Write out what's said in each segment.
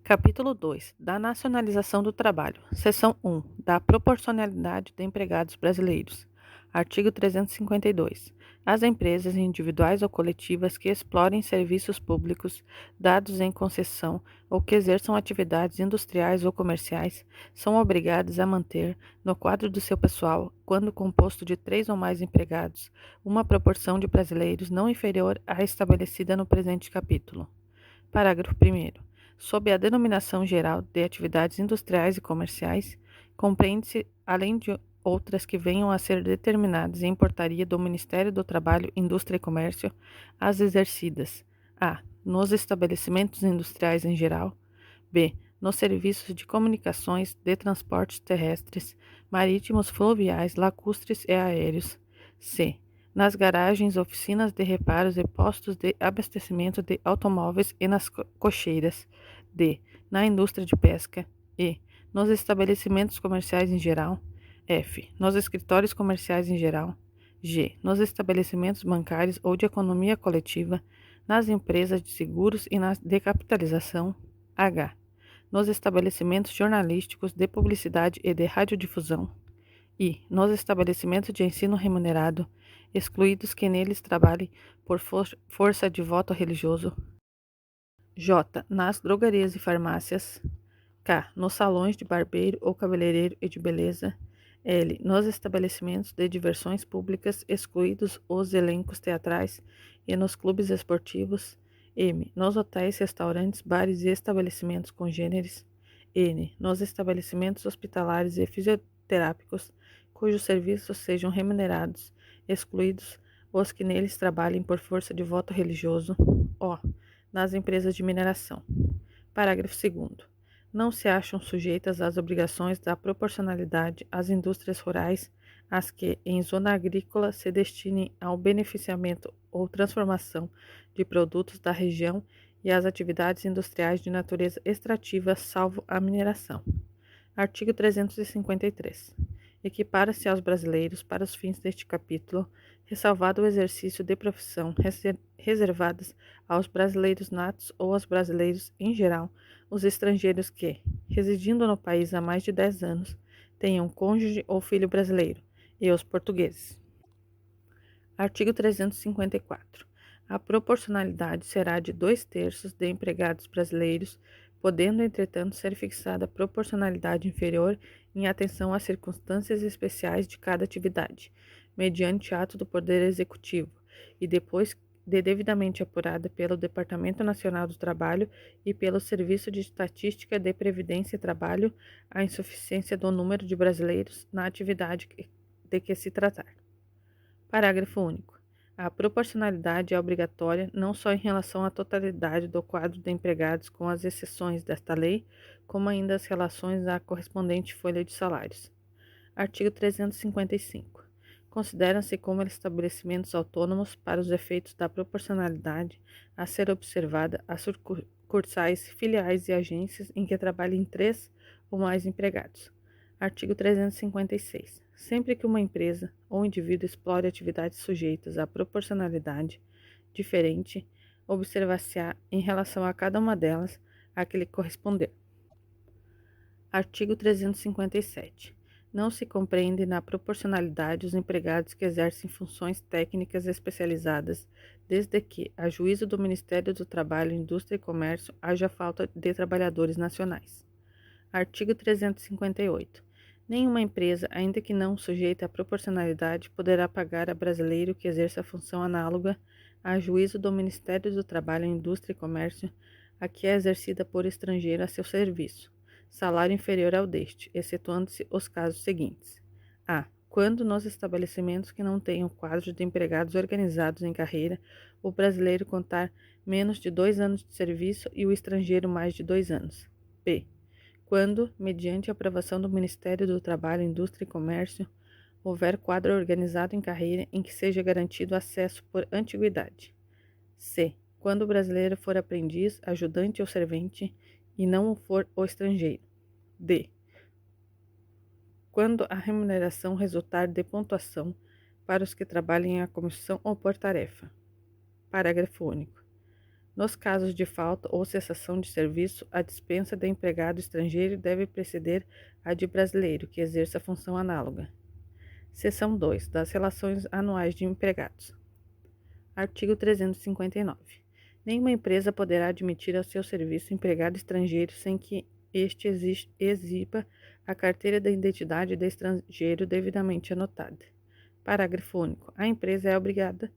Capítulo 2 da nacionalização do trabalho. Seção 1 da proporcionalidade de empregados brasileiros. Artigo 352. As empresas individuais ou coletivas que explorem serviços públicos dados em concessão ou que exerçam atividades industriais ou comerciais são obrigadas a manter, no quadro do seu pessoal, quando composto de 3 ou mais empregados, uma proporção de brasileiros não inferior à estabelecida no presente capítulo. Parágrafo 1º. Sob a denominação geral de atividades industriais e comerciais, compreende-se, além de outras que venham a ser determinadas em portaria do Ministério do Trabalho, Indústria e Comércio, as exercidas: a. nos estabelecimentos industriais em geral; b. nos serviços de comunicações, de transportes terrestres, marítimos, fluviais, lacustres e aéreos; c. nas garagens, oficinas de reparos e postos de abastecimento de automóveis e nas cocheiras; d. na indústria de pesca; e. nos estabelecimentos comerciais em geral; f. nos escritórios comerciais em geral; g. nos estabelecimentos bancários ou de economia coletiva, nas empresas de seguros e na de capitalização; h. nos estabelecimentos jornalísticos, de publicidade e de radiodifusão; i. nos estabelecimentos de ensino remunerado, excluídos que neles trabalhem por força de voto religioso; j. nas drogarias e farmácias; k. nos salões de barbeiro ou cabeleireiro e de beleza; l. nos estabelecimentos de diversões públicas, excluídos os elencos teatrais, e nos clubes esportivos; m. nos hotéis, restaurantes, bares e estabelecimentos congêneres; n. nos estabelecimentos hospitalares e fisioterápicos, cujos serviços sejam remunerados, excluídos os que neles trabalhem por força de voto religioso; o. nas empresas de mineração. Parágrafo 2º. Não se acham sujeitas às obrigações da proporcionalidade as indústrias rurais, as que, em zona agrícola, se destinem ao beneficiamento ou transformação de produtos da região e às atividades industriais de natureza extrativa, salvo a mineração. Artigo 353. Equipara-se aos brasileiros, para os fins deste capítulo, ressalvado o exercício de profissão reservadas aos brasileiros natos ou aos brasileiros em geral, os estrangeiros que, residindo no país há mais de 10 anos, tenham cônjuge ou filho brasileiro, e os portugueses. Artigo 354. A proporcionalidade será de 2/3 de empregados brasileiros, podendo, entretanto, ser fixada proporcionalidade inferior em atenção às circunstâncias especiais de cada atividade, mediante ato do Poder Executivo, e depois de devidamente apurada pelo Departamento Nacional do Trabalho e pelo Serviço de Estatística de Previdência e Trabalho, a insuficiência do número de brasileiros na atividade de que se tratar. Parágrafo único. A proporcionalidade é obrigatória não só em relação à totalidade do quadro de empregados com as exceções desta lei, como ainda as relações à correspondente folha de salários. Artigo 355. Consideram-se como estabelecimentos autônomos, para os efeitos da proporcionalidade a ser observada, as sucursais, filiais e agências em que trabalhem 3 ou mais empregados. Artigo 356. Sempre que uma empresa ou indivíduo explore atividades sujeitas à proporcionalidade diferente, observar-se-á, em relação a cada uma delas, a que lhe corresponder. Artigo 357. Não se compreende na proporcionalidade os empregados que exercem funções técnicas especializadas, desde que, a juízo do Ministério do Trabalho, Indústria e Comércio, haja falta de trabalhadores nacionais. Artigo 358. Nenhuma empresa, ainda que não sujeita à proporcionalidade, poderá pagar a brasileiro que exerça função análoga, a juízo do Ministério do Trabalho, Indústria e Comércio, a que é exercida por estrangeiro a seu serviço, salário inferior ao deste, excetuando-se os casos seguintes: a. Quando nos estabelecimentos que não tenham quadro de empregados organizados em carreira, o brasileiro contar menos de 2 anos de serviço e o estrangeiro mais de 2 anos. b. Quando, mediante aprovação do Ministério do Trabalho, Indústria e Comércio, houver quadro organizado em carreira em que seja garantido acesso por antiguidade. c. Quando o brasileiro for aprendiz, ajudante ou servente, e não o for o estrangeiro. d. Quando a remuneração resultar de pontuação para os que trabalhem à comissão ou por tarefa. Parágrafo único. Nos casos de falta ou cessação de serviço, a dispensa de empregado estrangeiro deve preceder a de brasileiro, que exerça função análoga. Seção 2. Das relações anuais de empregados. Artigo 359. Nenhuma empresa poderá admitir ao seu serviço empregado estrangeiro sem que este exiba a carteira da identidade de estrangeiro devidamente anotada. Parágrafo único. A empresa é obrigada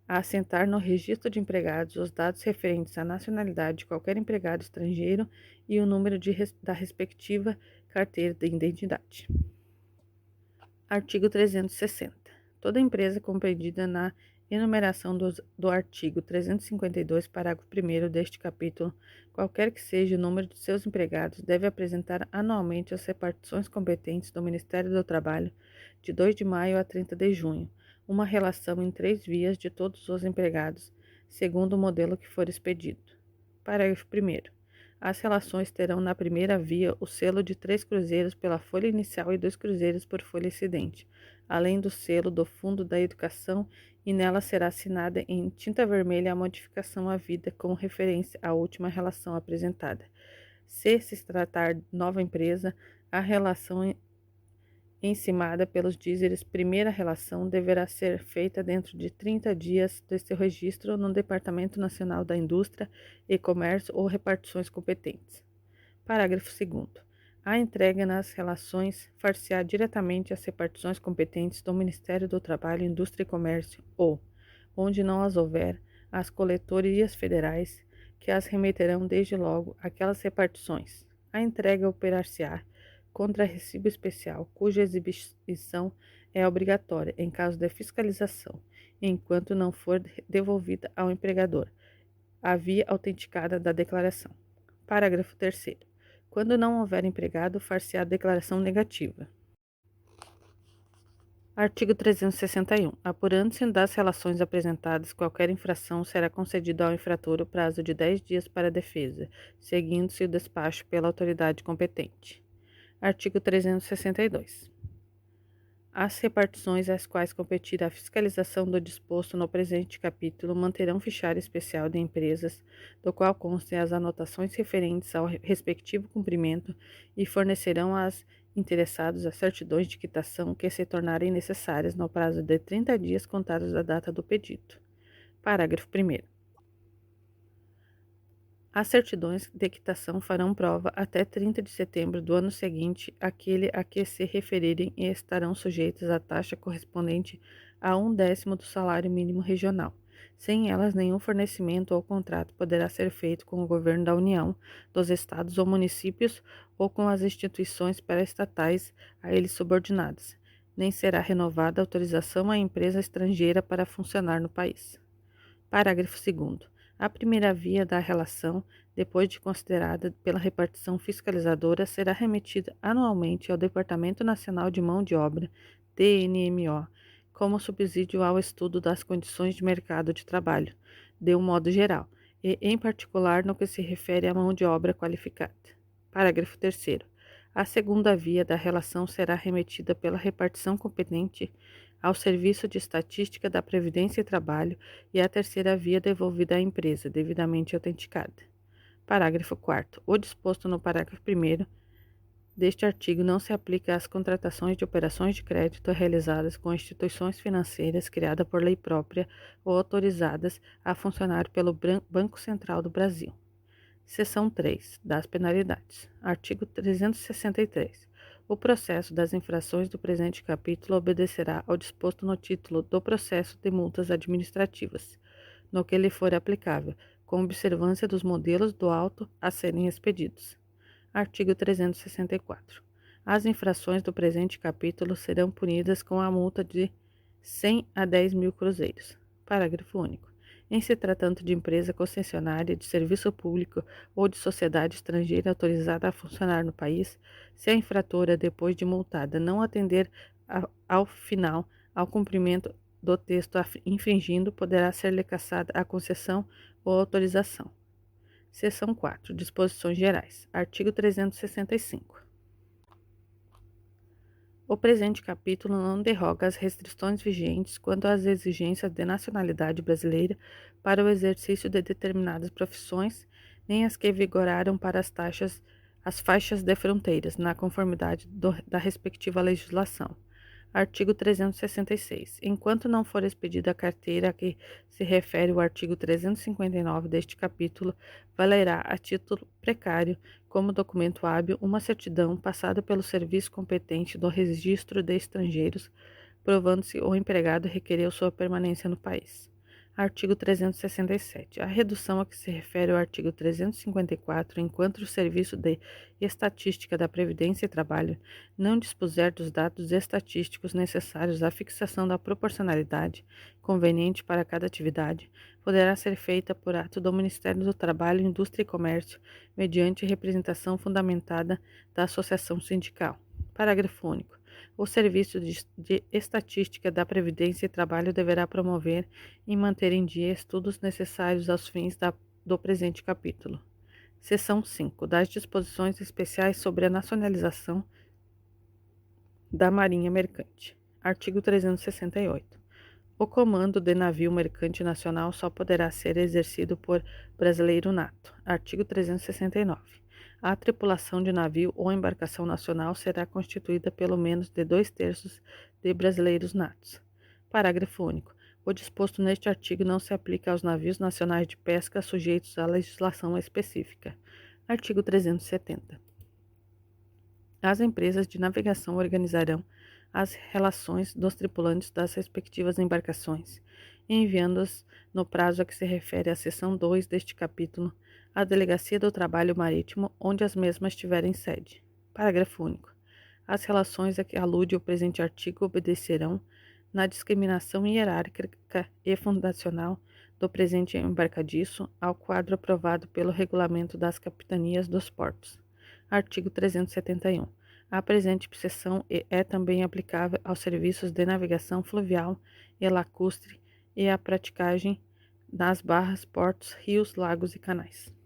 a assentar no registro de empregados os dados referentes à nacionalidade de qualquer empregado estrangeiro e o número da respectiva carteira de identidade. Artigo 360. Toda empresa compreendida na enumeração do artigo 352, parágrafo 1º deste capítulo, qualquer que seja o número de seus empregados, deve apresentar anualmente às repartições competentes do Ministério do Trabalho, de 2 de maio a 30 de junho, uma relação em 3 vias de todos os empregados, segundo o modelo que for expedido. Parágrafo 1º. As relações terão na primeira via o selo de 3 cruzeiros pela folha inicial e 2 cruzeiros por folha excedente, além do selo do Fundo da Educação, e nela será assinada em tinta vermelha a modificação havida com referência à última relação apresentada. Se tratar de nova empresa, a relação encimada pelos dízeres primeira relação deverá ser feita dentro de 30 dias do seu registro no Departamento Nacional da Indústria e Comércio ou repartições competentes. Parágrafo 2º. A entrega nas relações far-se-á diretamente às repartições competentes do Ministério do Trabalho, Indústria e Comércio ou, onde não as houver, às coletorias federais, que as remeterão desde logo àquelas repartições. A entrega operar-se-á contra recibo especial, cuja exibição é obrigatória em caso de fiscalização, enquanto não for devolvida ao empregador a via autenticada da declaração. Parágrafo 3º. Quando não houver empregado, far-se-á declaração negativa. Artigo 361. Apurando-se das relações apresentadas qualquer infração, será concedido ao infrator o prazo de 10 dias para a defesa, seguindo-se o despacho pela autoridade competente. Artigo 362. As repartições às quais competir a fiscalização do disposto no presente capítulo manterão fichário especial de empresas, do qual constem as anotações referentes ao respectivo cumprimento e fornecerão aos interessados as certidões de quitação que se tornarem necessárias no prazo de 30 dias contados da data do pedido. Parágrafo 1º. As certidões de quitação farão prova até 30 de setembro do ano seguinte àquele a que se referirem e estarão sujeitas à taxa correspondente a 1/10 do salário mínimo regional. Sem elas, nenhum fornecimento ou contrato poderá ser feito com o governo da União, dos estados ou municípios ou com as instituições paraestatais a eles subordinadas, nem será renovada a autorização à empresa estrangeira para funcionar no país. Parágrafo 2º. A primeira via da relação, depois de considerada pela repartição fiscalizadora, será remetida anualmente ao Departamento Nacional de Mão de Obra, DNMO, como subsídio ao estudo das condições de mercado de trabalho, de um modo geral, e, em particular, no que se refere à mão de obra qualificada. Parágrafo 3º. A segunda via da relação será remetida pela repartição competente ao Serviço de Estatística da Previdência e Trabalho e a terceira via devolvida à empresa, devidamente autenticada. Parágrafo 4º. O disposto no parágrafo 1º deste artigo não se aplica às contratações de operações de crédito realizadas com instituições financeiras criadas por lei própria ou autorizadas a funcionar pelo Banco Central do Brasil. Seção 3. Das penalidades. Artigo 363. O processo das infrações do presente capítulo obedecerá ao disposto no título do processo de multas administrativas, no que lhe for aplicável, com observância dos modelos do auto a serem expedidos. Artigo 364. As infrações do presente capítulo serão punidas com a multa de 100 a 10 mil cruzeiros. Parágrafo único. Em se tratando de empresa concessionária de serviço público ou de sociedade estrangeira autorizada a funcionar no país, se a infratora, depois de multada, não atender ao final ao cumprimento do texto infringindo, poderá ser-lhe cassada a concessão ou autorização. Seção 4. Disposições gerais. Artigo 365. O presente capítulo não derroga as restrições vigentes quanto às exigências de nacionalidade brasileira para o exercício de determinadas profissões, nem as que vigoraram para as faixas de fronteiras, na conformidade da respectiva legislação. Artigo 366. Enquanto não for expedida a carteira a que se refere o artigo 359 deste capítulo, valerá a título precário, como documento hábil, uma certidão passada pelo serviço competente do registro de estrangeiros, provando-se o empregado requereu sua permanência no país. Artigo 367. A redução a que se refere o artigo 354, enquanto o Serviço de Estatística da Previdência e Trabalho não dispuser dos dados estatísticos necessários à fixação da proporcionalidade conveniente para cada atividade, poderá ser feita por ato do Ministério do Trabalho, Indústria e Comércio, mediante representação fundamentada da Associação Sindical. Parágrafo único. O Serviço de Estatística da Previdência e Trabalho deverá promover e manter em dia estudos necessários aos fins do presente capítulo. Seção 5. Das disposições especiais sobre a nacionalização da Marinha Mercante. Artigo 368. O comando de navio mercante nacional só poderá ser exercido por brasileiro nato. Artigo 369. A tripulação de navio ou embarcação nacional será constituída pelo menos de 2/3 de brasileiros natos. Parágrafo único. O disposto neste artigo não se aplica aos navios nacionais de pesca sujeitos à legislação específica. Artigo 370. As empresas de navegação organizarão as relações dos tripulantes das respectivas embarcações, enviando-as, no prazo a que se refere a seção 2 deste capítulo, à Delegacia do Trabalho Marítimo, onde as mesmas tiverem sede. Parágrafo único. As relações a que alude o presente artigo obedecerão, na discriminação hierárquica e fundacional do presente embarcadiço, ao quadro aprovado pelo Regulamento das Capitanias dos Portos. Artigo 371. A presente seção é também aplicável aos serviços de navegação fluvial e lacustre e à praticagem nas barras, portos, rios, lagos e canais.